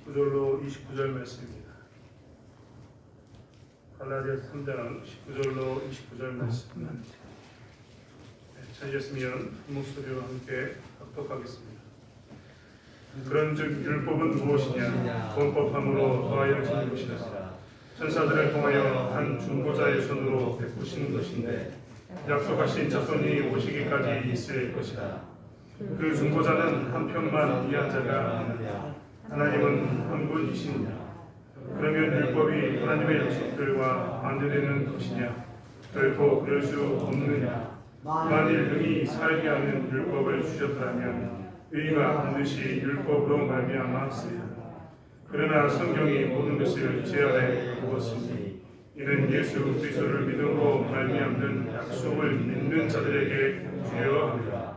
19절로 29절 말씀입니다. 갈라디아서 3장 19절로 29절 말씀입니다. 찾으셨으면 한 목소리로 함께 합독하겠습니다. 그런즉 율법은 무엇이냐? 범법함으로 더하여진 것이라. 천사들을 통하여 한 중보자의 손으로 베푸신 것인데 약속하신 자손이 오시기까지 있을 것이다. 그 중보자는 한 편만 위한 자가 아니냐? 하나님은 한 분이시느냐? 그러면 율법이 하나님의 약속들과 반대되는 것이냐? 결코 그럴 수 없느냐? 만일 능히 살게 하는 율법을 주셨다면 의가 반드시 율법으로 말미암아 쓰리라. 그러나 성경이 모든 것을 제 아래 두었으니 이는 예수 그리스도를 믿음으로 말미암는 약속을 믿는 자들에게 주여함이라.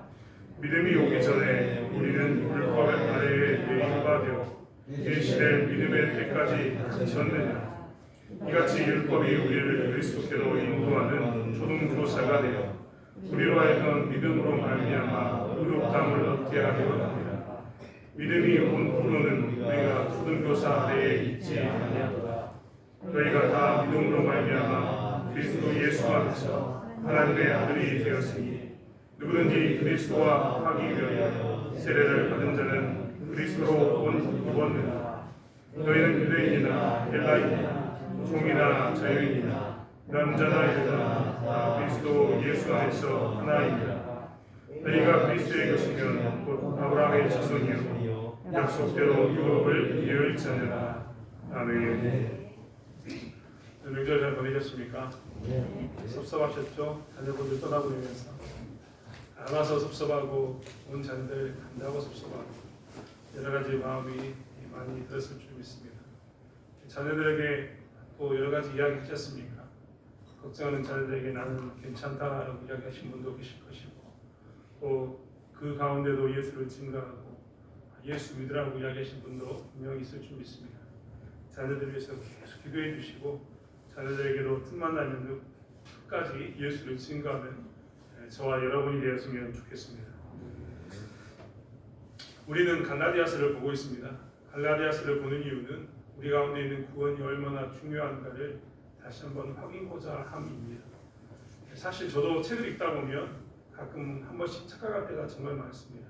믿음이 오기 전에 우리는 율법 아래에 매인바 되어 계시될 믿음의 때까지 갇혔느냐? 이같이 율법이 우리를 그리스도께로 인도하는 초등교사가 되어 우리로 하여금 믿음으로 말미암아 의롭다함을 얻게 하려 합니다. 믿음이 온 후로는 우리가 초등교사 아래에 있지 아니하도다. 너희가 다 믿음으로 말미암아 그리스도 예수 안에서 하나님의 아들이 되었으니 누구든지 그리스도와 하기 위하여 세례를 받은 자는 그리스도로 온 입었느니라. 너희는 유대인이나 헬라인이나 종이나 자유인이나 남자나 여자나 다 그리스도 예수 안에서 하나이니라. 너희가 그리스도의 것이면 곧 아브라함의 자손이요 약속대로 율법을 이을 자녀라. 아멘. 명절 잘 보내셨습니까? 섭섭하셨죠? 자녀분들 떠나보내면서 안 와서 섭섭하고 온 자녀들 간다고 섭섭하고 여러 가지 마음이 많이 들었을 줄 믿습니다. 자녀들에게 또 여러 가지 이야기 하셨습니까? 걱정하는 자녀들에게 나는 괜찮다라고 이야기하신 분도 계실 것이고 또 그 가운데도 예수를 증거하고 예수 믿으라고 이야기하신 분도 분명히 있을 줄 믿습니다. 자녀들 위해서 계속 기도해 주시고 자녀들에게도 틈만 나면 끝까지 예수를 증거하는 저와 여러분이 되었으면 좋겠습니다. 우리는 갈라디아서를 보고 있습니다. 갈라디아서를 보는 이유는 우리 가운데 있는 구원이 얼마나 중요한가를 다시 한번 확인하고자 함입니다. 사실 저도 책을 읽다 보면 가끔 한 번씩 착각할 때가 정말 많습니다.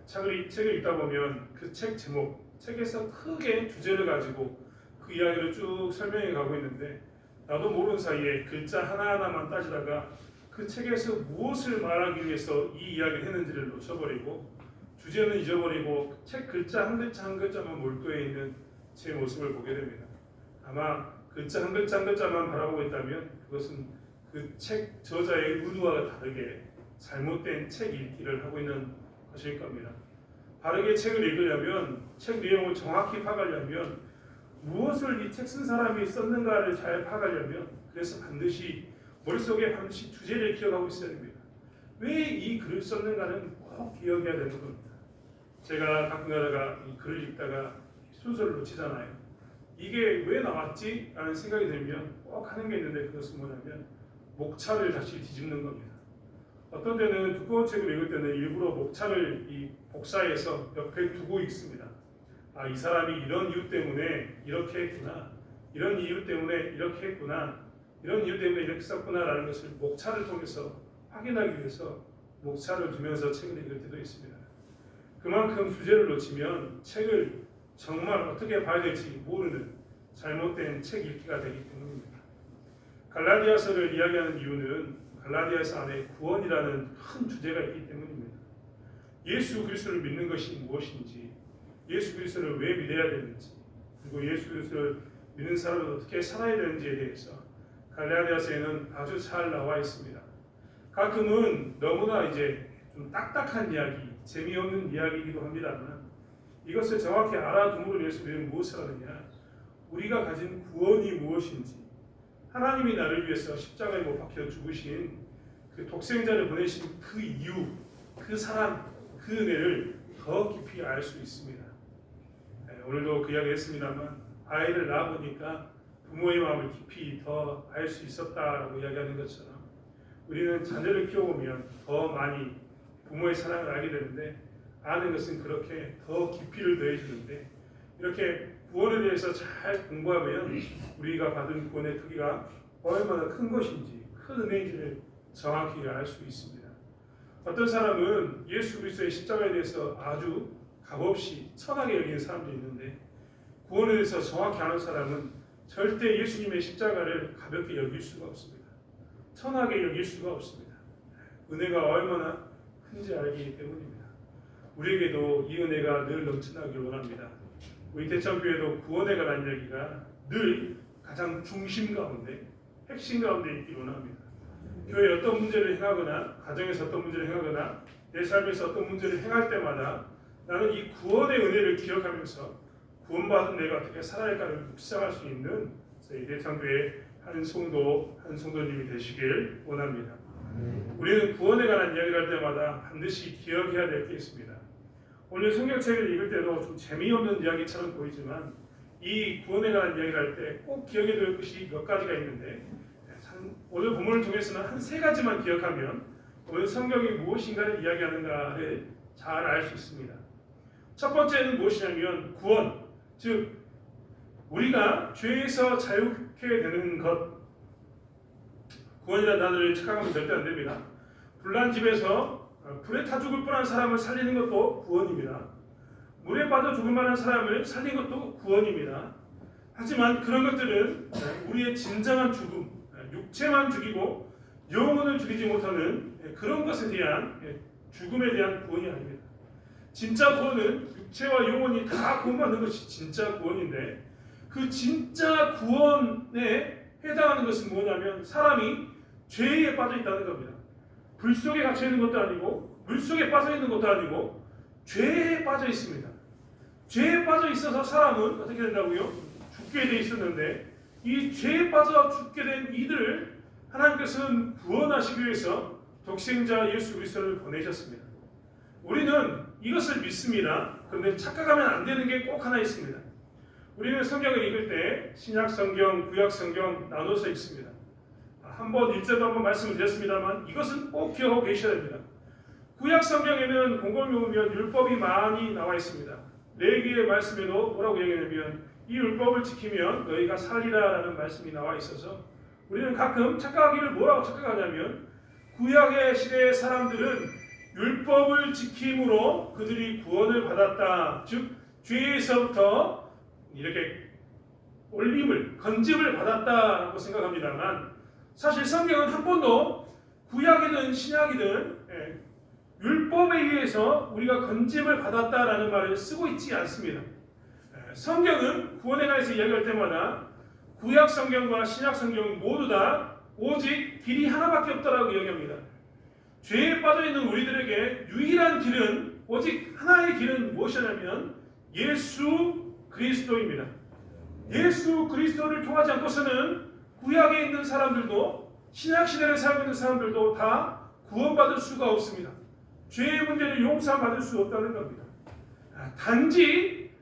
책을 읽다 보면 그 책 제목, 책에서 크게 주제를 가지고 그 이야기를 쭉 설명해 가고 있는데 나도 모르는 사이에 글자 하나하나만 따지다가 그 책에서 무엇을 말하기 위해서 이 이야기를 했는지를 놓쳐버리고 주제는 잊어버리고 책 글자 한 글자 한 글자만 몰두해 있는 제 모습을 보게 됩니다. 아마 글자 한 글자 한 글자만 바라보고 있다면 그것은 그 책 저자의 의도와 다르게 잘못된 책 읽기를 하고 있는 것일 겁니다. 바르게 책을 읽으려면 책 내용을 정확히 파악하려면 무엇을 이 책 쓴 사람이 썼는가를 잘 파악하려면 그래서 반드시 머릿속에 반드시 주제를 기억하고 있어야 됩니다. 왜 이 글을 썼는가는 꼭 기억해야 되는 겁니다. 제가 가끔 가다가 이 글을 읽다가 순서를 놓치잖아요. 이게 왜 나왔지? 라는 생각이 들면 꼭 하는 게 있는데 그것은 뭐냐면 목차를 다시 뒤집는 겁니다. 어떤 때는 두꺼운 책을 읽을 때는 일부러 목차를 이 복사해서 옆에 두고 읽습니다. 아, 이 사람이 이런 이유 때문에 이렇게 했구나. 이런 이유 때문에 이렇게 했구나. 이런 이유 때문에 이렇게 썼구나 라는 것을 목차를 통해서 확인하기 위해서 목차를 두면서 책을 읽을 때도 있습니다. 그만큼 주제를 놓치면 책을 정말 어떻게 봐야 될지 모르는 잘못된 책 읽기가 되기 때문입니다. 갈라디아서를 이야기하는 이유는 갈라디아서 안에 구원이라는 큰 주제가 있기 때문입니다. 예수 그리스도를 믿는 것이 무엇인지, 예수 그리스도를 왜 믿어야 되는지, 그리고 예수 그리스도를 믿는 사람은 어떻게 살아야 되는지에 대해서 갈라디아서에는 아주 잘 나와 있습니다. 가끔은 너무나 이제 좀 딱딱한 이야기, 재미없는 이야기이기도 합니다만 이것을 정확히 알아둠으로 위해서 우리는 무엇을 하느냐? 우리가 가진 구원이 무엇인지, 하나님이 나를 위해서 십자가에 못 박혀 죽으신 그 독생자를 보내신 그 이유, 그 사랑, 그 은혜를 더 깊이 알 수 있습니다. 오늘도 그 이야기 했습니다만 아이를 낳아보니까 부모의 마음을 깊이 더 알 수 있었다라고 이야기하는 것처럼 우리는 자녀를 키워보면 더 많이 부모의 사랑을 알게 되는데 아는 것은 그렇게 더 깊이를 더해주는데 이렇게 구원에 대해서 잘 공부하면 우리가 받은 구원의 크기가 얼마나 큰 것인지, 큰 은혜인지를 정확히 알 수 있습니다. 어떤 사람은 예수 그리스도의 십자가에 대해서 아주 값없이 천하게 여기는 사람도 있는데, 구원에 대해서 정확히 아는 사람은 절대 예수님의 십자가를 가볍게 여길 수가 없습니다. 천하게 여길 수가 없습니다. 은혜가 얼마나 큰지 알기 때문입니다. 우리에게도 이 은혜가 늘 넘쳐나길 원합니다. 우리 대천교회도 구원에 관한 이야기가 늘 가장 중심 가운데, 핵심 가운데 있길 원합니다. 교회에 어떤 문제를 행하거나, 가정에서 어떤 문제를 행하거나, 내 삶에서 어떤 문제를 행할 때마다 나는 이 구원의 은혜를 기억하면서 구원받은 내가 어떻게 살아갈까를 묵상할 수 있는 저희 대천교회 한 성도님이 되시길 원합니다. 우리는 구원에 관한 이야기를 할 때마다 반드시 기억해야 될 게 있습니다. 오늘 성경책을 읽을 때도 좀 재미없는 이야기처럼 보이지만 이 구원에 관한 이야기를 할 때 꼭 기억해야 될 것이 몇 가지가 있는데, 오늘 본문을 통해서는 한 세 가지만 기억하면 오늘 성경이 무엇인가를 이야기하는가를 잘 알 수 있습니다. 첫 번째는 무엇이냐면 구원, 즉 우리가 죄에서 자유케 되는 것. 구원이라는 단어를 착각하면 절대 안 됩니다. 불난 집에서 불에 타 죽을 뻔한 사람을 살리는 것도 구원입니다. 물에 빠져 죽을 만한 사람을 살린 것도 구원입니다. 하지만 그런 것들은 우리의 진정한 죽음, 육체만 죽이고 영혼을 죽이지 못하는 그런 것에 대한 죽음에 대한 구원이 아닙니다. 진짜 구원은 육체와 영혼이 다 구원받는 것이 진짜 구원인데, 그 진짜 구원에 해당하는 것은 뭐냐면 사람이 죄에 빠져 있다는 겁니다. 불 속에 갇혀 있는 것도 아니고 물 속에 빠져 있는 것도 아니고 죄에 빠져 있습니다. 죄에 빠져 있어서 사람은 어떻게 된다고요? 죽게 돼 있었는데, 이 죄에 빠져 죽게 된 이들을 하나님께서는 구원하시기 위해서 독생자 예수 그리스도를 보내셨습니다. 우리는 이것을 믿습니다. 그런데 착각하면 안 되는 게 꼭 하나 있습니다. 우리는 성경을 읽을 때 신약 성경, 구약 성경 나눠서 읽습니다. 한번 일제도 한번 말씀을 드렸습니다만 이것은 꼭 기억하고 계셔야 됩니다. 구약 성경에는 곰곰이 보면 율법이 많이 나와 있습니다. 레위기의 말씀에도 뭐라고 얘기하냐면 이 율법을 지키면 너희가 살리라라는 말씀이 나와 있어서 우리는 가끔 착각하기를 뭐라고 착각하냐면 구약의 시대의 사람들은 율법을 지킴으로 그들이 구원을 받았다. 즉 죄에서부터 이렇게 건짐을 받았다라고 생각합니다만, 사실 성경은 한 번도 구약이든 신약이든 율법에 의해서 우리가 건짐을 받았다라는 말을 쓰고 있지 않습니다. 성경은 구원에 관해서 이야기할 때마다 구약 성경과 신약 성경 모두 다 오직 길이 하나밖에 없다라고 이야기합니다. 죄에 빠져있는 우리들에게 유일한 길은, 오직 하나의 길은 무엇이냐면 예수 그리스도입니다. 예수 그리스도를 통하지 않고서는 구약에 있는 사람들도 신약 시대를 살고 있는 사람들도 다 구원받을 수가 없습니다. 죄의 문제를 용서받을 수 없다는 겁니다. 단지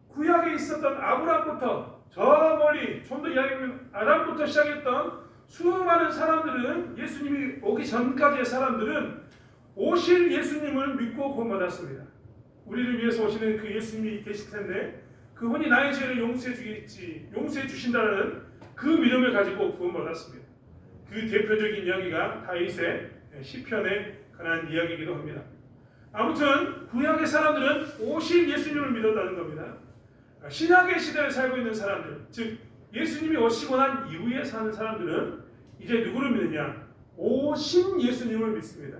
구약에 있었던 아브라함부터 저 멀리 좀 더 이야기하면 아담부터 시작했던 수많은 사람들은, 예수님이 오기 전까지의 사람들은 오실 예수님을 믿고 구원받았습니다. 우리를 위해서 오시는 그 예수님이 계실 텐데 그분이 나의 죄를 용서해 주신다는 그 믿음을 가지고 구원받았습니다. 그 대표적인 이야기가 다윗의 시편에 관한 이야기이기도 합니다. 아무튼 구약의 사람들은 오실 예수님을 믿었다는 겁니다. 신약의 시대를 살고 있는 사람들, 즉 예수님이 오시고 난 이후에 사는 사람들은 이제 누구를 믿느냐? 오신 예수님을 믿습니다.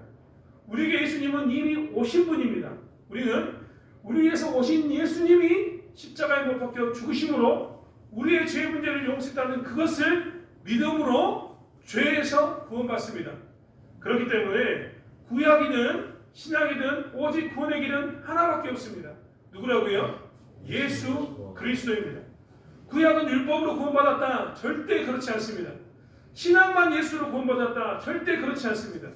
우리에게 예수님은 이미 오신 분입니다. 우리는 우리 위해서 오신 예수님이 십자가에 못 박혀 죽으심으로 우리의 죄의 문제를 용서했다는 그것을 믿음으로 죄에서 구원받습니다. 그렇기 때문에 구약이든 신약이든 오직 구원의 길은 하나밖에 없습니다. 누구라고요? 예수 그리스도입니다. 구약은 율법으로 구원받았다. 절대 그렇지 않습니다. 신약만 예수로 구원받았다. 절대 그렇지 않습니다.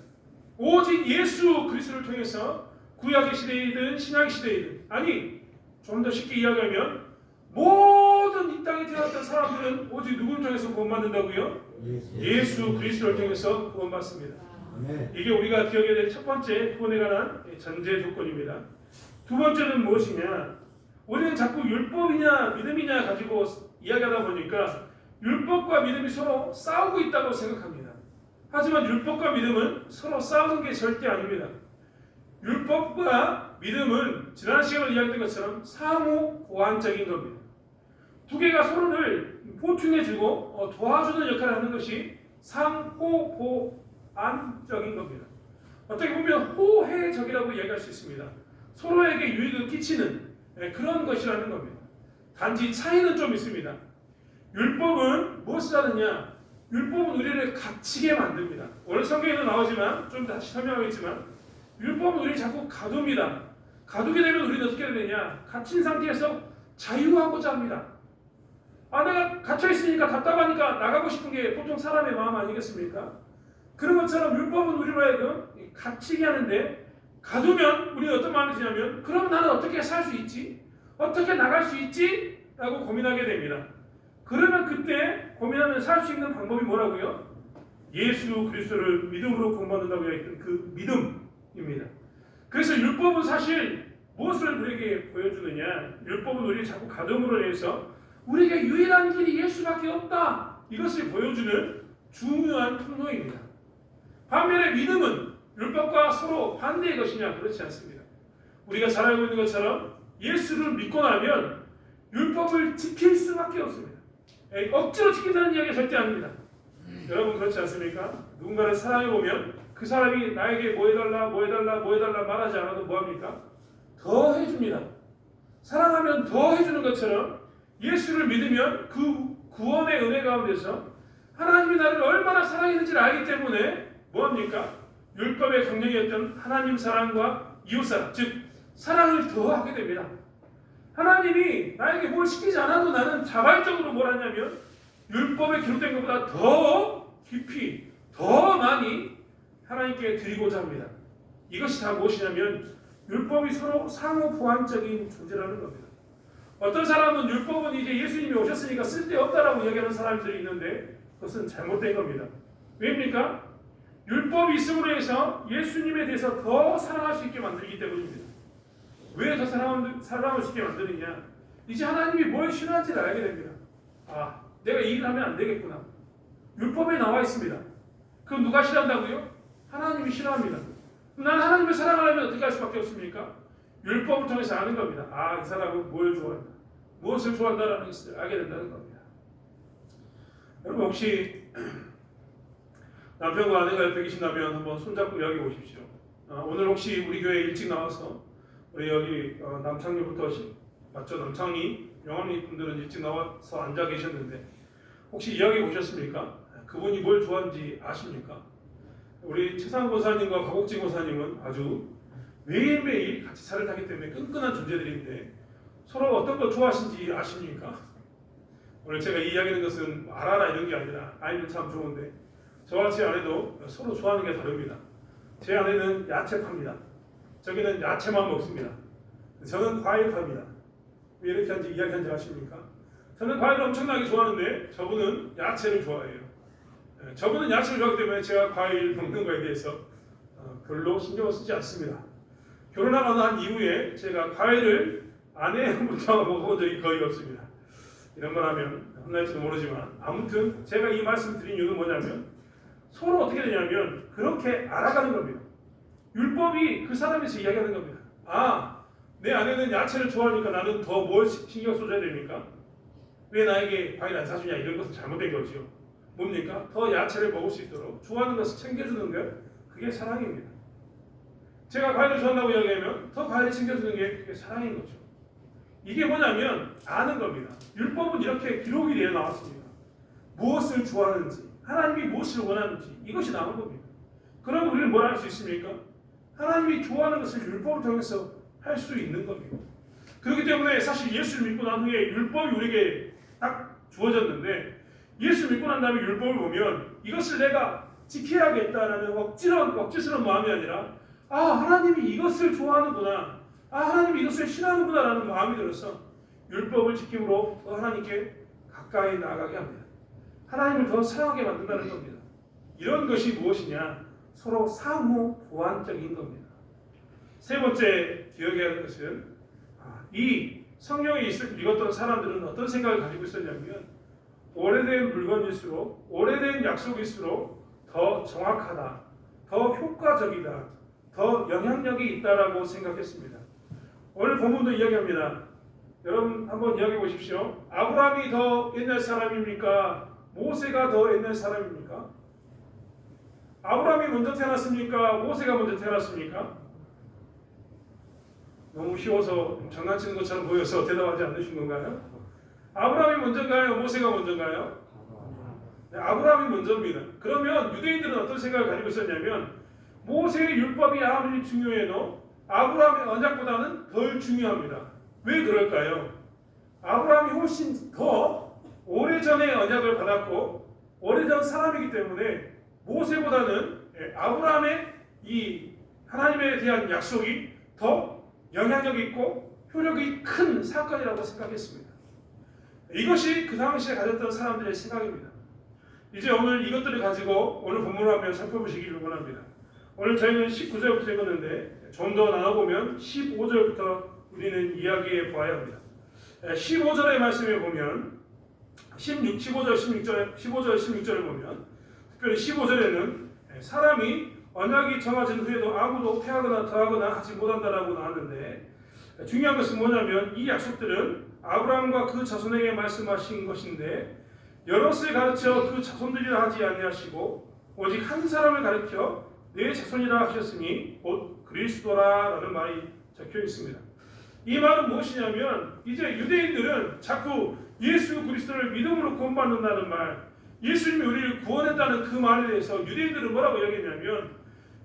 오직 예수 그리스도를 통해서 구약의 시대이든 신약의 시대이든, 아니 좀 더 쉽게 이야기하면 모든 이 땅에 태어났던 사람들은 오직 누구를 통해서 구원받는다고요? 예수 그리스도를 통해서 구원받습니다. 이게 우리가 기억해야 될 첫 번째 구원에 관한 전제 조건입니다. 두 번째는 무엇이냐? 우리는 자꾸 율법이냐 믿음이냐 가지고 이야기하다 보니까 율법과 믿음이 서로 싸우고 있다고 생각합니다. 하지만 율법과 믿음은 서로 싸우는 게 절대 아닙니다. 율법과 믿음은 지난 시간에 이야기했던 것처럼 상호 보완적인 겁니다. 두 개가 서로를 보충해주고 도와주는 역할을 하는 것이 상호 보완적인 겁니다. 어떻게 보면 호혜적이라고 이야기할 수 있습니다. 서로에게 유익을 끼치는 그런 것이라는 겁니다. 단지 차이는 좀 있습니다. 율법은 무엇을 하느냐? 율법은 우리를 갇히게 만듭니다. 오늘 성경에도 나오지만 좀 다시 설명하겠지만 율법은 우리를 자꾸 가둡니다. 가두게 되면 우리는 어떻게 되느냐? 갇힌 상태에서 자유하고자 합니다. 내가 갇혀있으니까 답답하니까 나가고 싶은 게 보통 사람의 마음 아니겠습니까? 그런 것처럼 율법은 우리로 하여금 갇히게 하는데 가두면 우리는 어떤 마음이 드냐면 그럼 나는 어떻게 살 수 있지? 어떻게 나갈 수 있지? 라고 고민하게 됩니다. 그러면 그때 고민하면 살 수 있는 방법이 뭐라고요? 예수 그리스도를 믿음으로 구원받는다고 했던 그 믿음입니다. 그래서 율법은 사실 무엇을 우리에게 보여주느냐? 율법은 우리를 자꾸 가둠으로 인해서 우리에게 유일한 길이 예수밖에 없다. 이것을 보여주는 중요한 통로입니다. 반면에 믿음은 율법과 서로 반대의 것이냐? 그렇지 않습니다. 우리가 잘 알고 있는 것처럼 예수를 믿고 나면 율법을 지킬 수밖에 없습니다. 억지로 지킨다는 이야기가 절대 아닙니다. 여러분 그렇지 않습니까? 누군가를 사랑해보면 그 사람이 나에게 뭐 해달라 말하지 않아도 뭐합니까? 더 해줍니다. 사랑하면 더 해주는 것처럼 예수를 믿으면 그 구원의 은혜 가운데서 하나님이 나를 얼마나 사랑했는지를 알기 때문에 뭐합니까? 율법의 강령이었던 하나님 사랑과 이웃사랑, 즉 사랑을 더하게 됩니다. 하나님이 나에게 뭘 시키지 않아도 나는 자발적으로 뭘 하냐면 율법에 기록된 것보다 더 깊이, 더 많이 하나님께 드리고자 합니다. 이것이 다 무엇이냐면 율법이 서로 상호 보완적인 존재라는 겁니다. 어떤 사람은 율법은 이제 예수님이 오셨으니까 쓸데없다라고 이야기하는 사람들이 있는데 그것은 잘못된 겁니다. 왜입니까? 율법이 있음으로 해서 예수님에 대해서 더 사랑할 수 있게 만들기 때문입니다. 왜 더 사랑할 수 있게 만드느냐? 이제 하나님이 뭘 싫어하는지를 알게 됩니다. 내가 이 일을 하면 안 되겠구나. 율법에 나와 있습니다. 그럼 누가 싫어한다고요? 하나님이 싫어합니다. 난 하나님을 사랑하려면 어떻게 할 수밖에 없습니까? 율법을 통해서 아는 겁니다. 이 사람은 뭘 좋아한다. 무엇을 좋아한다라는 것을 알게 된다는 겁니다. 여러분 혹시 남편과 아내가 옆에 계신다면 한번 손잡고 이야기해 보십시오. 오늘 혹시 우리 교회 일찍 나와서 우리 여기 남창리부터 맞죠? 남창리 영암리 분들은 일찍 나와서 앉아 계셨는데 혹시 이야기해 보셨습니까? 그분이 뭘 좋아하는지 아십니까? 우리 최상 고사님과 박옥진 고사님은 아주 매일매일 같이 차를 타기 때문에 끈끈한 존재들인데 서로 어떤 걸 좋아하시는지 아십니까? 오늘 제가 이야기하는 것은 알아라 이런 게 아니라 알면 참 좋은데 저와 제 아내도 서로 좋아하는 게 다릅니다. 제 아내는 야채파입니다. 저기는 야채만 먹습니다. 저는 과일파입니다. 왜 이렇게 이야기한지 아십니까? 저는 과일을 엄청나게 좋아하는데 저분은 야채를 좋아해요. 저분은 야채를 좋아하기 때문에 제가 과일 먹는 거에 대해서 별로 신경을 쓰지 않습니다. 결혼하고 난 이후에 제가 과일을 아내부터 먹어본 적이 거의 없습니다. 이런 말 하면 혼날지도 모르지만 아무튼 제가 이 말씀 드린 이유는 뭐냐면 서로 어떻게 되냐면 그렇게 알아가는 겁니다. 율법이 그 사람에서 이야기하는 겁니다. 내 아내는 야채를 좋아하니까 나는 더 뭘 신경 써줘야 됩니까? 왜 나에게 과일 안 사주냐 이런 것은 잘못된 거죠. 뭡니까? 더 야채를 먹을 수 있도록 좋아하는 것을 챙겨주는 것 그게 사랑입니다. 제가 과일을 좋아한다고 이야기하면 더 과일을 챙겨주는 게 그게 사랑인 거죠. 이게 뭐냐면 아는 겁니다. 율법은 이렇게 기록이 되어 나왔습니다. 무엇을 좋아하는지 하나님이 무엇을 원하는지 이것이 나온 겁니다. 그럼 우리는 뭘 할 수 있습니까? 하나님이 좋아하는 것을 율법을 통해서 할 수 있는 겁니다. 그렇기 때문에 사실 예수를 믿고 난 후에 율법이 우리에게 딱 주어졌는데 예수 믿고 난 다음에 율법을 보면 이것을 내가 지켜야겠다라는 억지스러운 마음이 아니라 하나님이 이것을 좋아하는구나, 하나님이 이것을 싫어하는구나 라는 마음이 들어서 율법을 지킴으로 더 하나님께 가까이 나아가게 합니다. 하나님을 더 사랑하게 만든다는 겁니다. 이런 것이 무엇이냐? 서로 상호 보완적인 겁니다. 세 번째 기억해야 할 것은 이 성경에 읽었던 사람들은 어떤 생각을 가지고 있었냐면 오래된 물건일수록 오래된 약속일수록 더 정확하다, 더 효과적이다, 더 영향력이 있다라고 생각했습니다. 오늘 본문도 이야기합니다. 여러분 한번 이야기해 보십시오. 아브라함이 더 옛날 사람입니까? 모세가 더 옛날 사람입니까? 아브라함이 먼저 태어났습니까? 모세가 먼저 태어났습니까? 너무 쉬워서 장난치는 것처럼 보여서 대답하지 않으신 건가요? 아브라함이 먼저인가요? 모세가 먼저인가요? 네, 아브라함이 먼저입니다. 그러면 유대인들은 어떤 생각을 가지고 있었냐면 모세의 율법이 아무리 중요해도 아브라함의 언약보다는 덜 중요합니다. 왜 그럴까요? 아브라함이 훨씬 더 오래전에 언약을 받았고 오래전 사람이기 때문에 모세보다는 아브라함의 이 하나님에 대한 약속이 더 영향력 있고 효력이 큰 사건이라고 생각했습니다. 이것이 그 당시에 가졌던 사람들의 생각입니다. 이제 오늘 이것들을 가지고 오늘 본문을 한번 살펴보시기를 원합니다. 오늘 저희는 19절부터 읽었는데 좀 더 나눠보면 15절부터 우리는 이야기해 보아야 합니다. 15절의 말씀에 보면 15절, 16절을 보면 특별히 15절에는 사람이 언약이 정해진 후에도 아무도 패하거나 더하거나 하지 못한다라고 나왔는데 중요한 것은 뭐냐면 이 약속들은 아브라함과 그 자손에게 말씀하신 것인데 여럿을 가르쳐 그 자손들이라 하지 아니하시고 오직 한 사람을 가르쳐 내 자손이라 하셨으니 곧 그리스도라라는 말이 적혀 있습니다. 이 말은 무엇이냐면 이제 유대인들은 자꾸 예수 그리스도를 믿음으로 구원받는다는 말, 예수님이 우리를 구원했다는 그 말에 대해서 유대인들은 뭐라고 이야기했냐면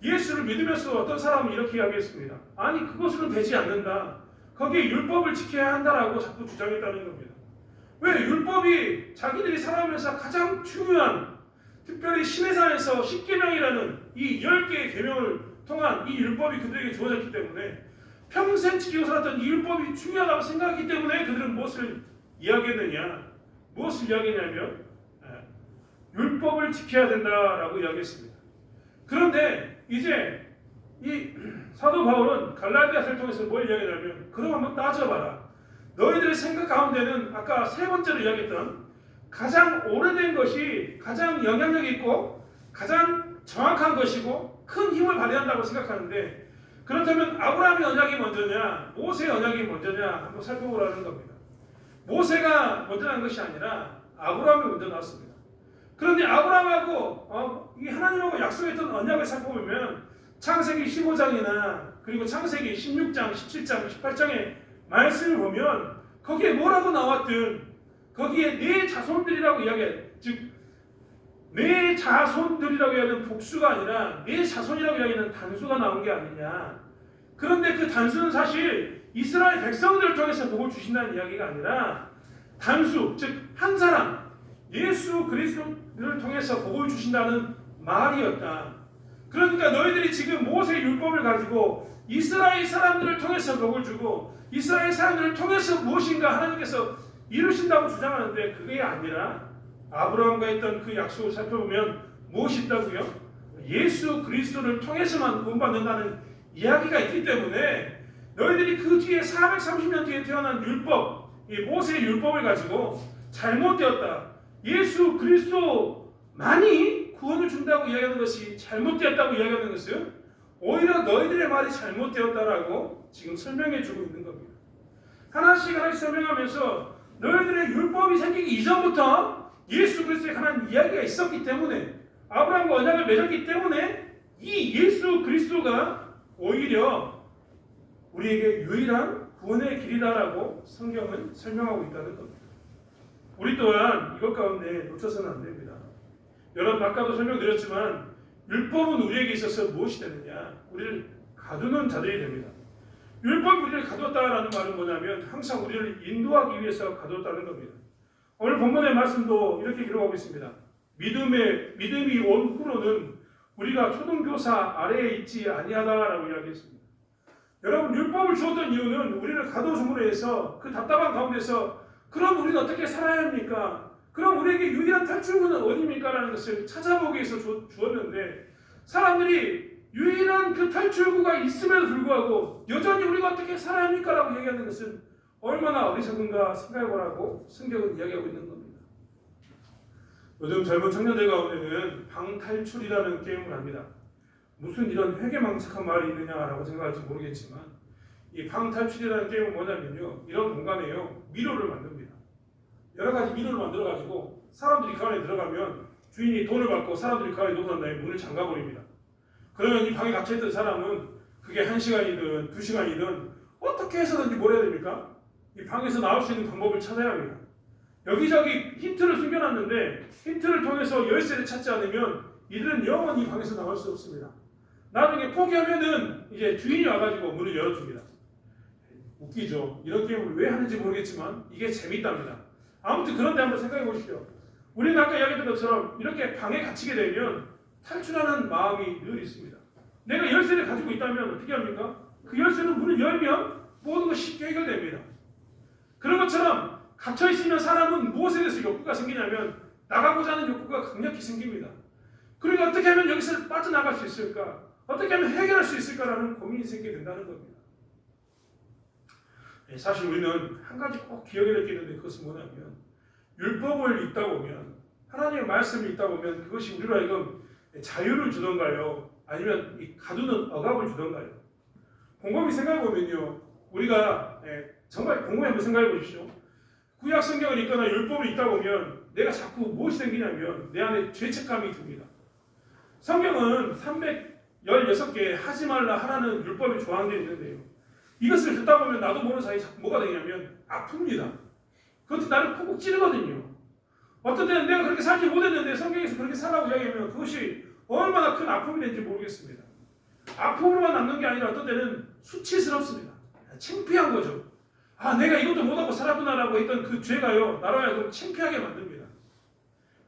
예수를 믿으면서 어떤 사람은 이렇게 이야기했습니다. 아니 그것으로는 되지 않는다. 거기에 율법을 지켜야 한다라고 자꾸 주장했다는 겁니다. 왜? 율법이 자기들이 살아가면서 가장 중요한 특별히 시내산에서 10계명이라는 이 10개의 계명을 통한 이 율법이 그들에게 주어졌기 때문에 평생 지키고 살았던 이 율법이 중요하다고 생각했기 때문에 그들은 무엇을 이야기했느냐? 무엇을 이야기했냐면 율법을 지켜야 된다라고 이야기했습니다. 그런데 이제 이 사도 바울은 갈라디아서를 통해서 뭘 이야기하냐면 그럼 한번 따져봐라. 너희들의 생각 가운데는 아까 세 번째로 이야기했던 가장 오래된 것이 가장 영향력 있고 가장 정확한 것이고 큰 힘을 발휘한다고 생각하는데 그렇다면 아브라함의 언약이 먼저냐 모세의 언약이 먼저냐 한번 살펴보라는 겁니다. 모세가 먼저 난 것이 아니라 아브라함이 먼저 나왔습니다. 그런데 아브라함하고 이 하나님하고 약속했던 언약을 살펴보면 창세기 15장이나 그리고 창세기 16장, 17장, 18장의 말씀을 보면 거기에 뭐라고 나왔든 거기에 내 자손들이라고 이야기해. 즉 내 자손들이라고 이야기하는 복수가 아니라 내 자손이라고 이야기하는 단수가 나온 게 아니냐. 그런데 그 단수는 사실 이스라엘 백성들을 통해서 복을 주신다는 이야기가 아니라 단수, 즉 한 사람 예수 그리스도를 통해서 복을 주신다는 말이었다. 그러니까 너희들이 지금 모세의 율법을 가지고 이스라엘 사람들을 통해서 복을 주고 이스라엘 사람들을 통해서 무엇인가 하나님께서 이루신다고 주장하는데 그게 아니라 아브라함과 했던 그 약속을 살펴보면 무엇이 있다고요? 예수 그리스도를 통해서만 구원받는다는 이야기가 있기 때문에 너희들이 그 뒤에 430년 뒤에 태어난 율법, 이 모세의 율법을 가지고 잘못되었다. 예수 그리스도만이 구원을 준다고 이야기하는 것이 잘못되었다고 이야기하는 것은 오히려 너희들의 말이 잘못되었다라고 지금 설명해 주고 있는 겁니다. 하나씩 설명하면서 너희들의 율법이 생기기 이전부터 예수 그리스도에 관한 이야기가 있었기 때문에 아브라함과 언약을 맺었기 때문에 이 예수 그리스도가 오히려 우리에게 유일한 구원의 길이다라고 성경은 설명하고 있다는 겁니다. 우리 또한 이것 가운데 놓쳐서는 안 됩니다. 여러분 아까도 설명드렸지만 율법은 우리에게 있어서 무엇이 되느냐? 우리를 가두는 자들이 됩니다. 율법이 우리를 가두었다라는 말은 뭐냐면 항상 우리를 인도하기 위해서 가두었다는 겁니다. 오늘 본문의 말씀도 이렇게 기록하고 있습니다. 믿음이 온 후로는 우리가 초등교사 아래에 있지 아니하다라고 이야기했습니다. 여러분 율법을 주었던 이유는 우리를 가둬줌으로 해서 그 답답한 가운데서 그럼 우리는 어떻게 살아야 합니까? 그럼 우리에게 유일한 탈출구는 어디입니까? 라는 것을 찾아보기 위해서 주었는데 사람들이 유일한 그 탈출구가 있음에도 불구하고 여전히 우리가 어떻게 살아야 합니까? 라고 얘기하는 것은 얼마나 어리석은가 생각해보라고 성경은 이야기하고 있는 겁니다. 요즘 젊은 청년들 가운데는 방탈출이라는 게임을 합니다. 무슨 이런 회개망측한 말이 있느냐라고 생각할지 모르겠지만 이 방탈출이라는 게임은 뭐냐면요, 이런 공간에요 미로를 만듭니다. 여러 가지 미로를 만들어가지고 사람들이 그 안에 들어가면 주인이 돈을 받고 사람들이 그 안에 놓고 난 다음에 문을 잠가버립니다. 그러면 이 방에 갇혀있던 사람은 그게 1시간이든 2시간이든 어떻게 해서든지 뭘 해야 됩니까? 이 방에서 나올 수 있는 방법을 찾아야 합니다. 여기저기 힌트를 숨겨놨는데 힌트를 통해서 열쇠를 찾지 않으면 이들은 영원히 이 방에서 나올 수 없습니다. 나중에 포기하면은 이제 주인이 와가지고 문을 열어줍니다. 웃기죠? 이런 게임을 왜 하는지 모르겠지만 이게 재밌답니다. 아무튼 그런데 한번 생각해 보십시오. 우리는 아까 이야기했던 것처럼 이렇게 방에 갇히게 되면 탈출하는 마음이 늘 있습니다. 내가 열쇠를 가지고 있다면 어떻게 합니까? 그 열쇠는 문을 열면 모든 것이 쉽게 해결됩니다. 그런 것처럼 갇혀있으면 사람은 무엇에 대해서 욕구가 생기냐면 나가고자 하는 욕구가 강력히 생깁니다. 그러니까 어떻게 하면 여기서 빠져나갈 수 있을까? 어떻게 하면 해결할 수 있을까라는 고민이 생기게 된다는 겁니다. 사실 우리는 한 가지 꼭 기억해야 될 게 있는데 그것은 뭐냐면 율법을 읽다 보면 하나님의 말씀을 읽다 보면 그것이 우리로 하여금 자유를 주던가요? 아니면 이 가두는 억압을 주던가요? 곰곰이 생각해 보면요, 우리가 정말 곰곰이 한번 생각해 보십시오. 구약 성경을 읽거나 율법을 읽다 보면 내가 자꾸 무엇이 생기냐면 내 안에 죄책감이 듭니다. 성경은 316개 하지 말라 하라는 율법이 조항되어 있는데요, 이것을 듣다 보면 나도 모르는 사이에 자꾸 뭐가 되냐면 아픕니다. 그것도 나를 콕콕 찌르거든요. 어떤 때는 내가 그렇게 살지 못했는데 성경에서 그렇게 살라고 이야기하면 그것이 얼마나 큰 아픔이 되는지 모르겠습니다. 아픔으로만 남는 게 아니라 어떤 때는 수치스럽습니다. 창피한 거죠. 아, 내가 이것도 못하고 살았구나라고 했던 그 죄가요, 나로 하여금 창피하게 만듭니다.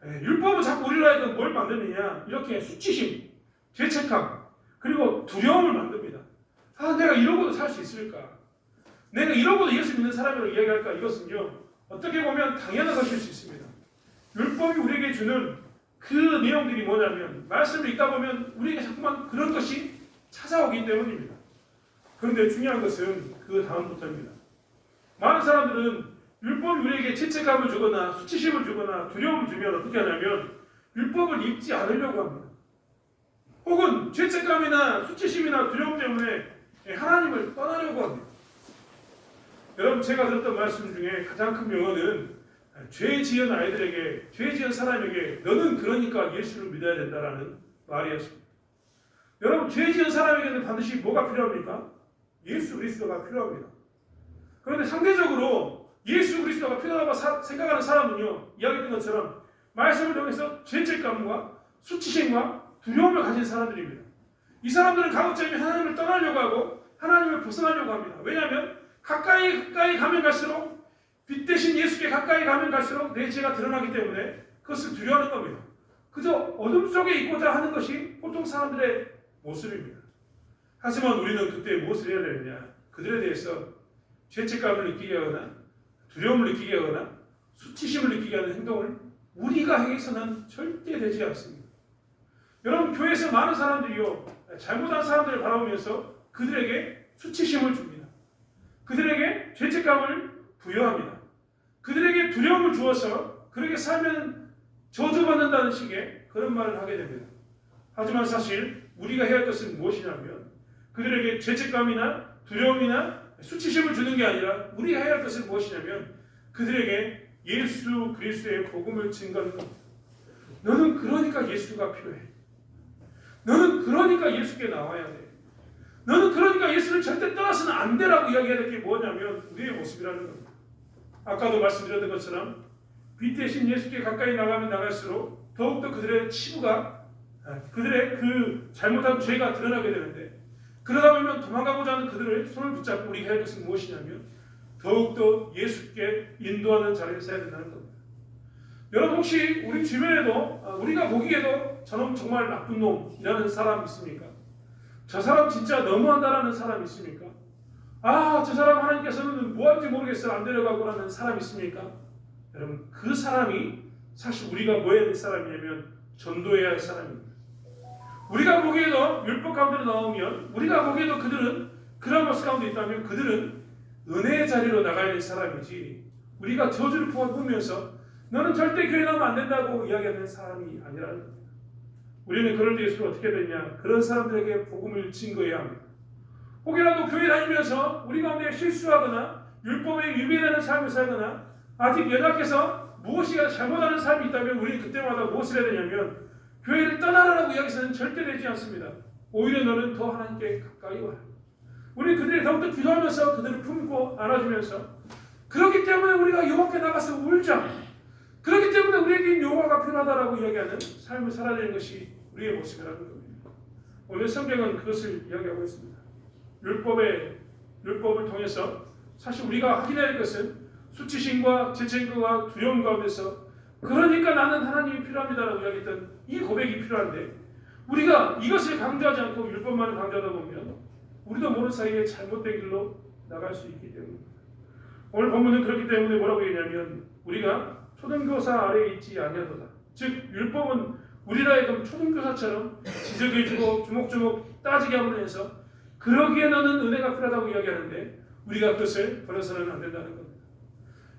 율법은 자꾸 우리로 하여금 뭘 만드느냐, 이렇게 수치심, 죄책감, 그리고 두려움을 만듭니다. 아, 내가 이러고도 살 수 있을까? 내가 이러고도 예수 믿는 사람이라고 이야기할까? 이것은요, 어떻게 보면 당연한 것일 수 있습니다. 율법이 우리에게 주는 그 내용들이 뭐냐면 말씀을 읽다 보면 우리에게 자꾸만 그런 것이 찾아오기 때문입니다. 그런데 중요한 것은 그 다음부터입니다. 많은 사람들은 율법이 우리에게 죄책감을 주거나 수치심을 주거나 두려움을 주면 어떻게 하냐면 율법을 읽지 않으려고 합니다. 혹은 죄책감이나 수치심이나 두려움 때문에 하나님을 떠나려고 합니다. 여러분, 제가 들었던 말씀 중에 가장 큰 명언은 죄 지은 아이들에게, 죄 지은 사람에게 너는 그러니까 예수를 믿어야 된다라는 말이었습니다. 여러분, 죄 지은 사람에게는 반드시 뭐가 필요합니까? 예수 그리스도가 필요합니다. 그런데 상대적으로 예수 그리스도가 필요하다고 생각하는 사람은요, 이야기했던 것처럼 말씀을 통해서 죄책감과 수치심과 두려움을 가진 사람들입니다. 이 사람들은 가급적이면 하나님을 떠나려고 하고 하나님을 벗어나려고 합니다. 왜냐하면 가까이 가면 갈수록, 빛 대신 예수께 가까이 가면 갈수록 내 죄가 드러나기 때문에 그것을 두려워하는 겁니다. 그저 어둠 속에 있고자 하는 것이 보통 사람들의 모습입니다. 하지만 우리는 그때 무엇을 해야 되느냐? 그들에 대해서 죄책감을 느끼게 하거나 두려움을 느끼게 하거나 수치심을 느끼게 하는 행동을 우리가 해서는 절대 되지 않습니다. 여러분, 교회에서 많은 사람들이요, 잘못한 사람들을 바라보면서 그들에게 수치심을 줍니다. 그들에게 죄책감을 부여합니다. 그들에게 두려움을 주어서 그렇게 살면 저주받는다는 식의 그런 말을 하게 됩니다. 하지만 사실 우리가 해야 할 것은 무엇이냐면 그들에게 죄책감이나 두려움이나 수치심을 주는 게 아니라 우리가 해야 할 것은 무엇이냐면 그들에게 예수 그리스도의 복음을 증거하는 겁니다. 너는 그러니까 예수가 필요해. 너는 그러니까 예수께 나와야 돼. 너는 그러니까 예수를 절대 떠나서는 안 되라고 이야기해야 될 게 뭐냐면 우리의 모습이라는 겁니다. 아까도 말씀드렸던 것처럼 빛 대신 예수께 가까이 나가면 나갈수록 더욱더 그들의 치부가, 그들의 그 잘못한 죄가 드러나게 되는데, 그러다 보면 도망가고자 하는 그들의 손을 붙잡고 우리가 해야 할 것은 무엇이냐면 더욱더 예수께 인도하는 자리에 서야 된다는 겁니다. 여러분, 혹시 우리 주변에도 우리가 보기에도 저놈 정말 나쁜 놈이라는 사람 있습니까? 저 사람 진짜 너무한다라는 사람 있습니까? 아, 저 사람 하나님께서는 뭐하는지 모르겠어 안 데려가고라는 사람 있습니까? 여러분, 그 사람이 사실 우리가 뭐 해야 될 사람이냐면 전도해야 할 사람입니다. 우리가 보기에도 율법 가운데로 나오면, 우리가 보기에도 그들은 그런 모습 가운데 있다면 그들은 은혜의 자리로 나가야 될 사람이지 우리가 저주를 품으면서 너는 절대 교회 나오면 안 된다고 이야기하는 사람이 아니라는 겁니다. 우리는 그럴 때일수록 어떻게 되냐? 그런 사람들에게 복음을 증거해야 합니다. 혹여라도 교회 다니면서 우리 가운데 실수하거나 율법에 위배되는 삶을 살거나 아직 연약해서 무엇이 잘못하는 사람이 있다면 우리는 그때마다 무엇을 해야 되냐면 교회를 떠나라라고 이야기해서는 절대 되지 않습니다. 오히려 너는 더 하나님께 가까이 와라. 우리는 그들이 더욱더 기도하면서 그들을 품고 안아주면서 그렇기 때문에 우리가 여호와께 나가서 울자. 그렇기 때문에 우리에게 여호와가 필요하다라고 이야기하는 삶을 살아야 되는 것이 우리의 모습이라는 겁니다. 오늘 성경은 그것을 이야기하고 있습니다. 율법을 통해서 사실 우리가 확인해야 할 것은 수치심과 죄책과 두려움 가운데서 그러니까 나는 하나님이 필요합니다라고 이야기했던 이 고백이 필요한데 우리가 이것을 강조하지 않고 율법만을 강조하다 보면 우리도 모르는 사이에 잘못된 길로 나갈 수 있기 때문입니다. 오늘 본문은 그렇기 때문에 뭐라고 얘기하냐면 우리가 초등교사 아래에 있지 아니하도다. 즉 율법은 우리라 하여금 초등교사처럼 지적해주고 주목주목 따지게 함으로 해서 그러기에 너는 은혜가 필요하다고 이야기하는데 우리가 그것을 버려서는 안 된다는 겁니다.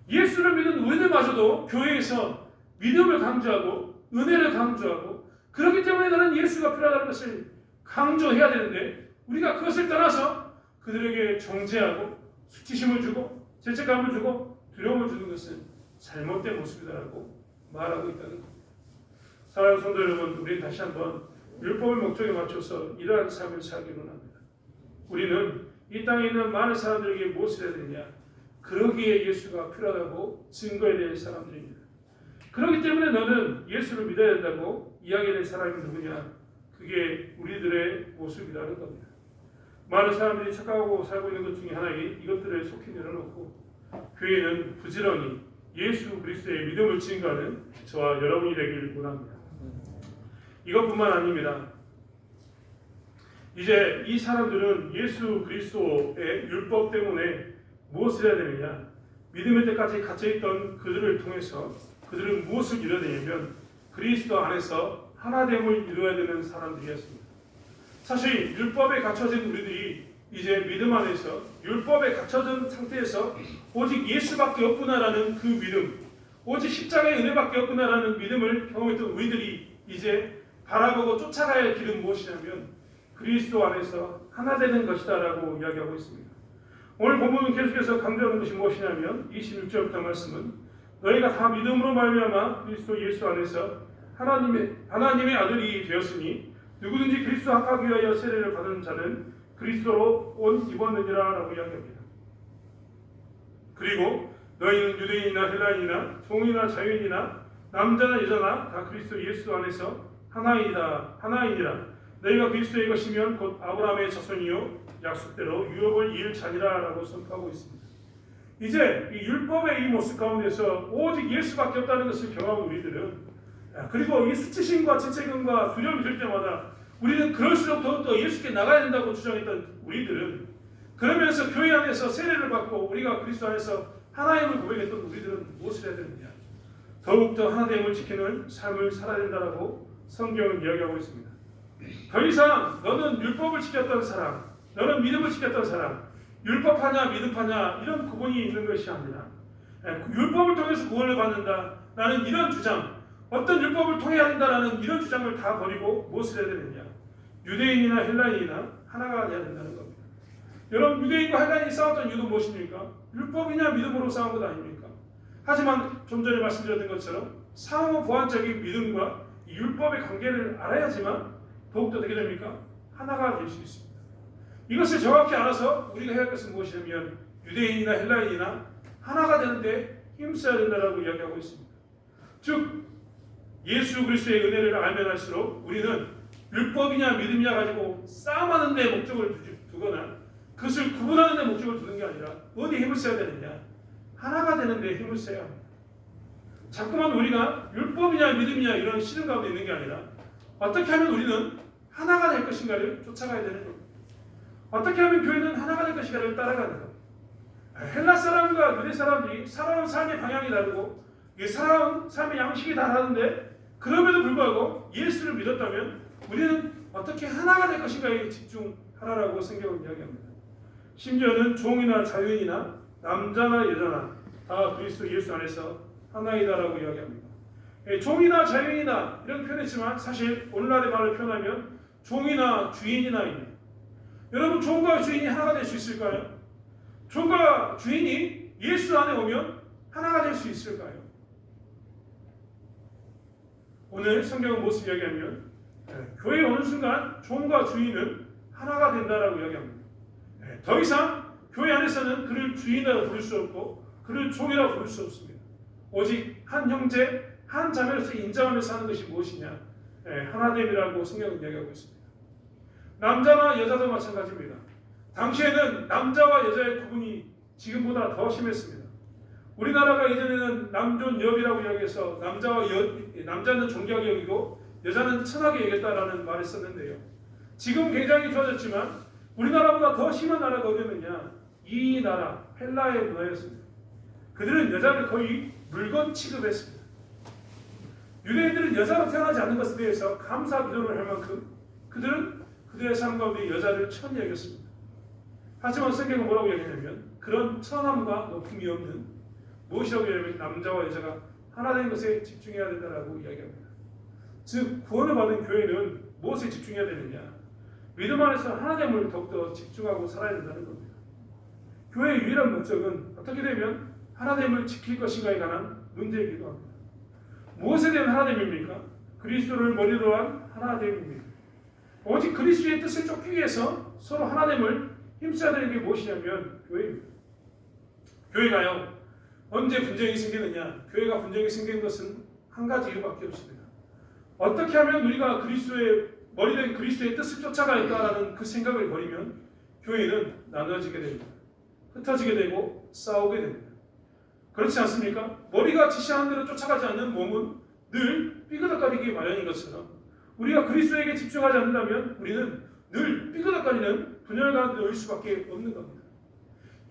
예수를 믿은 우리들마저도 교회에서 믿음을 강조하고 은혜를 강조하고 그렇기 때문에 나는 예수가 필요하다는 것을 강조해야 되는데 우리가 그것을 떠나서 그들에게 정죄하고 수치심을 주고 죄책감을 주고 두려움을 주는 것은 잘못된 모습이다라고 말하고 있다는 겁니다. 사랑하는 성도 여러분, 우리 다시 한번 율법의 목적에 맞춰서 이러한 삶을 살기로 합니다. 우리는 이 땅에 있는 많은 사람들에게 무엇을 해야 되느냐? 그러기에 예수가 필요하다고 증거해야 될 사람들입니다. 그렇기 때문에 너는 예수를 믿어야 된다고 이야기해야 될 사람이 누구냐? 그게 우리들의 모습이라는 겁니다. 많은 사람들이 착각하고 살고 있는 것 중에 하나인 이것들을 속히 내려놓고 교회는 부지런히 예수 그리스도의 믿음을 증거하는 저와 여러분이 되길 원합니다. 이것뿐만 아닙니다. 이제 이 사람들은 예수 그리스도의 율법 때문에 무엇을 해야 되느냐? 믿음의 때까지 갇혀있던 그들을 통해서 그들은 무엇을 이뤄야 되냐면 그리스도 안에서 하나됨을 이루어야 되는 사람들이었습니다. 사실 율법에 갇혀진 우리들이 이제 믿음 안에서 율법에 갇혀진 상태에서 오직 예수밖에 없구나라는 그 믿음, 오직 십자가의 은혜밖에 없구나라는 믿음을 경험했던 우리들이 이제 바라보고 쫓아가야 할 길은 무엇이냐면 그리스도 안에서 하나 되는 것이다라고 이야기하고 있습니다. 오늘 본문은 계속해서 강조하는 것이 무엇이냐면 26절부터 말씀은 너희가 다 믿음으로 말미암아 그리스도 예수 안에서 하나님의 아들이 되었으니 누구든지 그리스도 합하기 위하여 세례를 받은 자는 그리스도로 옷 입었느니라 라고 이야기합니다. 그리고 너희는 유대인이나 헬라인이나 종이나 자유인이나 남자나 여자나 다 그리스도 예수 안에서 하나이니라. 너희가 그리스도의 것이면 곧 아브라함의 자손이요 약속대로 유업을 이을 자니라 라고 선포하고 있습니다. 이제 이 율법의 이 모습 가운데서 오직 예수밖에 없다는 것을 경험한 우리들은 그리고 이 수치심과 죄책감과 두려움이 들 때마다 우리는 그럴수록 더욱더 예수께 나가야 된다고 주장했던 우리들은 그러면서 교회 안에서 세례를 받고 우리가 그리스도 안에서 하나님을 고백했던 우리들은 무엇을 해야 되느냐? 더욱더 하나됨을 지키는 삶을 살아야 된다고 성경은 이야기하고 있습니다. 더 이상 너는 율법을 지켰던 사람, 너는 믿음을 지켰던 사람, 율법하냐 믿음하냐 이런 구분이 있는 것이 아니라 율법을 통해서 구원을 받는다. 나는 이런 주장, 어떤 율법을 통해야 된다라는 이런 주장을 다 버리고 무엇을 해야 되느냐? 유대인이나 헬라인이나 하나가 되어야 된다는 겁니다. 여러분 유대인과 헬라인이 싸웠던 이유도 무엇입니까? 율법이냐 믿음으로 싸운 것 아닙니까? 하지만 좀 전에 말씀드렸던 것처럼 상호 보완적인 믿음과 이 율법의 관계를 알아야지만 더욱더 어떻게 됩니까? 하나가 될 수 있습니다. 이것을 정확히 알아서 우리가 해야 할 것은 무엇이냐면 유대인이나 헬라인이나 하나가 되는데 힘써야 된다고 이야기하고 있습니다. 즉 예수 그리스도의 은혜를 알면 할수록 우리는 율법이냐 믿음이냐 가지고 싸움하는 데 목적을 두거나 그것을 구분하는 데 목적을 두는 게 아니라 어디에 힘을 써야 되느냐? 하나가 되는 데 힘을 써야 합니다. 자꾸만 우리가 율법이냐 믿음이냐 이런 시름 가운데 있는 게 아니라 어떻게 하면 우리는 하나가 될 것인가를 쫓아가야 되는 겁니다. 어떻게 하면 교회는 하나가 될 것인가를 따라가는 겁니다. 헬라 사람과 유대 사람들이 살아온 삶의 방향이 다르고 살아온 삶의 양식이 다르는데 그럼에도 불구하고 예수를 믿었다면 우리는 어떻게 하나가 될 것인가에 집중하라고 성경은 이야기합니다. 심지어는 종이나 자유인이나 남자나 여자나 다 그리스도 예수 안에서 하나이다라고 이야기합니다. 종이나 자유인이나 이런 표현했지만 사실 오늘날의 말을 표현하면 종이나 주인이나입니다. 여러분, 종과 주인이 하나가 될 수 있을까요? 종과 주인이 예수 안에 오면 하나가 될 수 있을까요? 오늘 성경의 모습 이야기하면 교회에 오는 순간 종과 주인은 하나가 된다라고 이야기합니다. 더 이상 교회 안에서는 그를 주인이라고 부를 수 없고 그를 종이라고 부를 수 없습니다. 오직 한 형제, 한 자매로서 인정하면서 하는 것이 무엇이냐? 하나됨이라고 성경은 이야기하고 있습니다. 남자나 여자도 마찬가지입니다. 당시에는 남자와 여자의 구분이 지금보다 더 심했습니다. 우리나라가 예전에는 남존여비라고 이야기해서 남자는 존귀하게 여기고 여자는 천하게 여겼다라는 말을 썼는데요. 지금 굉장히 좋아졌지만 우리나라보다 더 심한 나라가 어디였느냐? 이 나라 헬라의 문화였습니다. 그들은 여자를 거의 물건 취급했습니다. 유대인들은 여자로 태어나지 않는 것에 대해서 감사 기도를 할 만큼 그들은 그들의 삶 가운데 여자를 천히 여겼습니다. 하지만 성경은 뭐라고 얘기하냐면 그런 천함과 높음이 없는 무엇이라고 얘기하면 남자와 여자가 하나 된 것에 집중해야 된다라고 이야기합니다. 즉 구원을 받은 교회는 무엇에 집중해야 되느냐? 믿음 안에서 하나됨을 더욱더 집중하고 살아야 된다는 겁니다. 교회의 유일한 목적은 어떻게 되면 하나됨을 지킬 것인가에 관한 문제이기도 합니다. 무엇에 대한 하나됨입니까? 그리스도를 머리로 한 하나됨입니다. 오직 그리스도의 뜻을 쫓기 위해서 서로 하나됨을 힘써야 되는 게 무엇이냐면 교회입니다. 교회가요, 언제 분쟁이 생기느냐? 교회가 분쟁이 생기는 것은 한 가지 이유밖에 없습니다. 어떻게 하면 우리가 그리스도의 머리된 그리스도의 뜻을 쫓아갈까라는 그 생각을 버리면 교회는 나눠지게 됩니다. 흩어지게 되고 싸우게 됩니다. 그렇지 않습니까? 머리가 지시하는 대로 쫓아가지 않는 몸은 늘 삐그덕거리기 마련인 것처럼 우리가 그리스도에게 집중하지 않는다면 우리는 늘 삐그덕거리는 분열가 놓일 수밖에 없는 겁니다.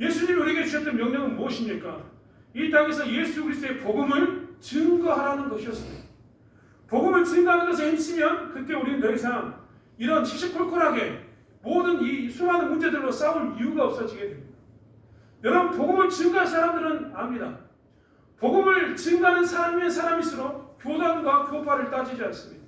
예수님이 우리에게 주셨던 명령은 무엇입니까? 이 땅에서 예수 그리스도의 복음을 증거하라는 것이었습니다. 복음을 증거하는 것에 힘쓰면 그때 우리는 더 이상 이런 시시콜콜하게 모든 이 수많은 문제들로 싸울 이유가 없어지게 됩니다. 여러분, 복음을 증거할 사람들은 압니다. 복음을 증거하는 사람이면 사람일수록 교단과 교파를 따지지 않습니다.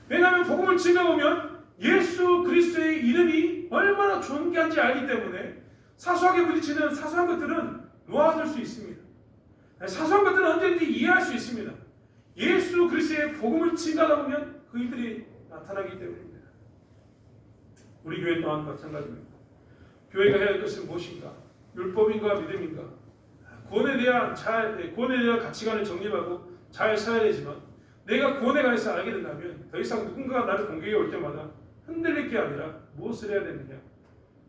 왜냐하면 복음을 증거하면 예수 그리스도의 이름이 얼마나 존귀한지 알기 때문에 사소하게 부딪히는 사소한 것들은 놓아줄 수 있습니다. 사소한 것들은 언제든지 이해할 수 있습니다. 예수 그리스도의 복음을 증거하다 보면 그 일들이 나타나기 때문입니다. 우리 교회 또한 마찬가지입니다. 교회가 해야 할 것은 무엇인가? 율법인가 믿음인가? 구원에 대한 가치관을 정립하고 잘 살아야 되지만 내가 구원에 관해서 알게 된다면 더 이상 누군가가 나를 공격해 올 때마다 흔들릴 게 아니라 무엇을 해야 되느냐?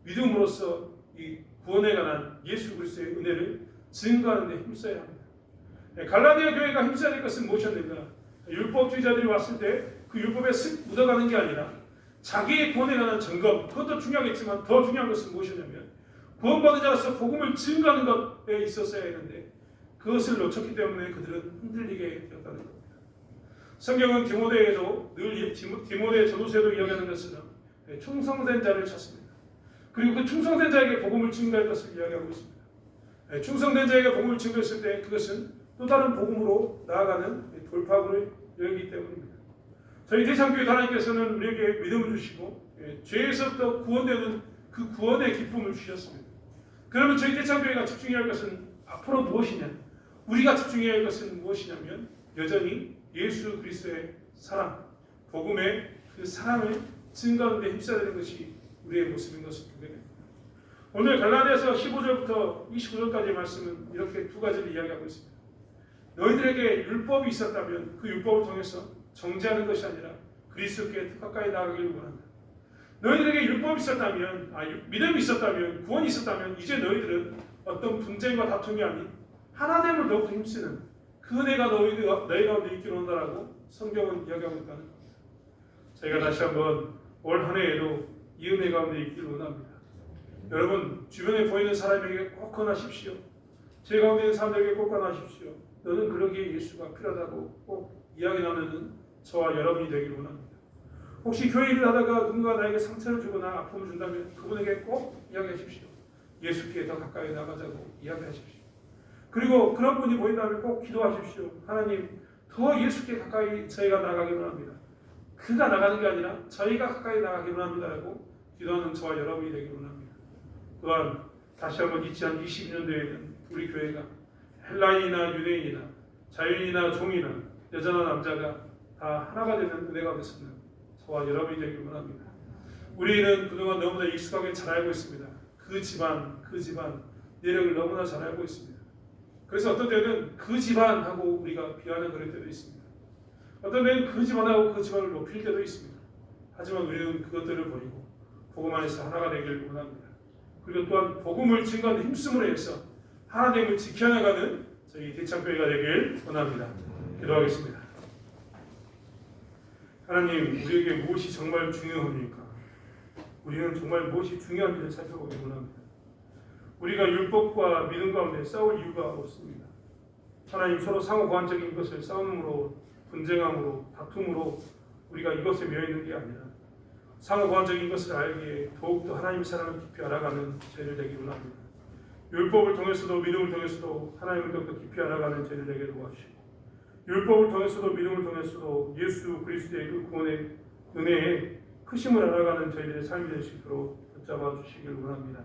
믿음으로써 이 구원에 관한 예수 그리스도의 은혜를 증거하는 데 힘써야 합니다. 갈라디아 교회가 힘써야 될 것은 무엇이었는가? 율법주의자들이 왔을 때 그 율법에 슥 묻어가는 게 아니라 자기의 구원에 관한 점검, 그것도 중요하겠지만 더 중요한 것은 무엇이냐면 구원받은 자로서 복음을 증거하는 것에 있었어야 했는데 그것을 놓쳤기 때문에 그들은 흔들리게 되었다는 겁니다. 성경은 디모데에도 늘 디모데 전후서에도 이야기하는 것처럼 충성된 자를 찾습니다. 그리고 그 충성된 자에게 복음을 증거할 것을 이야기하고 있습니다. 충성된 자에게 복음을 증거했을 때 그것은 또 다른 복음으로 나아가는 돌파구를 열기 때문입니다. 저희 대창교회 하나님께서는 우리에게 믿음을 주시고 죄에서부터 구원되는 그 구원의 기쁨을 주셨습니다. 그러면 저희 대창교회가 집중해야 할 것은 앞으로 무엇이냐? 우리가 집중해야 할 것은 무엇이냐면 여전히 예수 그리스도의 사랑, 복음의 그 사랑을 증거하는 데 힘써야 되는 것이 우리의 모습인 것을 보게 됩니다. 오늘 갈라디아서 15절부터 29절까지의 말씀은 이렇게 두 가지를 이야기하고 있습니다. 너희들에게 율법이 있었다면 그 율법을 통해서 정죄하는 것이 아니라 그리스도께 더 가까이 나아가기를 원한다. 너희들에게 율법이 있었다면, 믿음이 있었다면, 구원이 있었다면 이제 너희들은 어떤 분쟁과 다툼이 아닌 하나됨을 더욱 힘쓰는 그 은혜가 너희 가운데 있기를 원한다라고 성경은 이야기하고 있다는 겁니다. 저희가 다시 한번 올 한 해에도 이 은혜 가운데 있기를 원합니다. 여러분, 주변에 보이는 사람에게 꼭 권하십시오. 제 가운데 있는 사람들에게 꼭 권하십시오. 너는 그러기에 예수가 필요하다고 꼭 이야기 나누는 저와 여러분이 되기를 원합니다. 혹시 교회 일을 하다가 누군가 나에게 상처를 주거나 아픔을 준다면 그분에게 꼭 이야기하십시오. 예수께 더 가까이 나가자고 이야기하십시오. 그리고 그런 분이 보인다면 꼭 기도하십시오. 하나님, 더 예수께 가까이 저희가 나가기를 합니다. 그가 나가는 게 아니라 저희가 가까이 나가기를 합니다라고 기도하는 저와 여러분이 되기를 합니다. 또한 다시 한번 2022년도에는 우리 교회가 헬라인이나 유대인이나 자유인이나 종이나 여자나 남자가 다 하나가 되는 은혜가 됐으면 저와 여러분이 되기를 원합니다. 우리는 그동안 너무나 익숙하게 잘 알고 있습니다. 그 집안 내력을 너무나 잘 알고 있습니다. 그래서 어떤 때는 그 집안하고 우리가 비하는 그럴 때도 있습니다. 어떤 때는 그 집안하고 그 집안을 높일 때도 있습니다. 하지만 우리는 그것들을 버리고 복음 안에서 하나가 되기를 원합니다. 그리고 또한 복음을 증거하는 힘쓰므로 해서 하나님을 지켜나가는 저희 대창교회가 되길 원합니다. 기도하겠습니다. 하나님, 우리에게 무엇이 정말 중요합니까? 우리는 정말 무엇이 중요한지를 살펴보기 원합니다. 우리가 율법과 믿음 가운데 싸울 이유가 없습니다. 하나님, 서로 상호 보완적인 것을 싸움으로, 분쟁함으로, 다툼으로 우리가 이것에 매여 있는 게 아니라 상호 보완적인 것을 알기에 더욱더 하나님의 사랑을 깊이 알아가는 죄를 되기 원합니다. 율법을 통해서도 믿음을 통해서도 하나님을 더욱더 깊이 알아가는 죄를 되게 도와주시고, 율법을 통해서도 믿음을 통해서도 예수 그리스도의 그 구원의 은혜에 크심을 알아가는 저희들의 삶이 될 수 있도록 붙잡아 주시길 원합니다.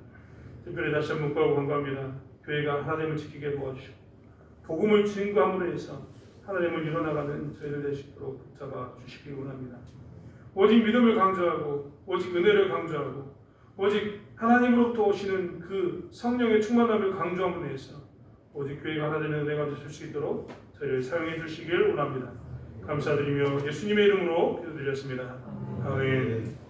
특별히 다시 한번 간구합니다. 교회가 하나님을 지키게 도와주시고 복음을 증거함으로 해서 하나님을 이뤄나가는 저희들 될 수 있도록 붙잡아 주시길 원합니다. 오직 믿음을 강조하고 오직 은혜를 강조하고 오직 하나님으로부터 오시는 그 성령의 충만함을 강조함으로 해서 오직 교회가 하나 되는 은혜가 되실 수 있도록 저희를 사용해 주시길 원합니다. 감사드리며 예수님의 이름으로 기도드렸습니다. 아멘.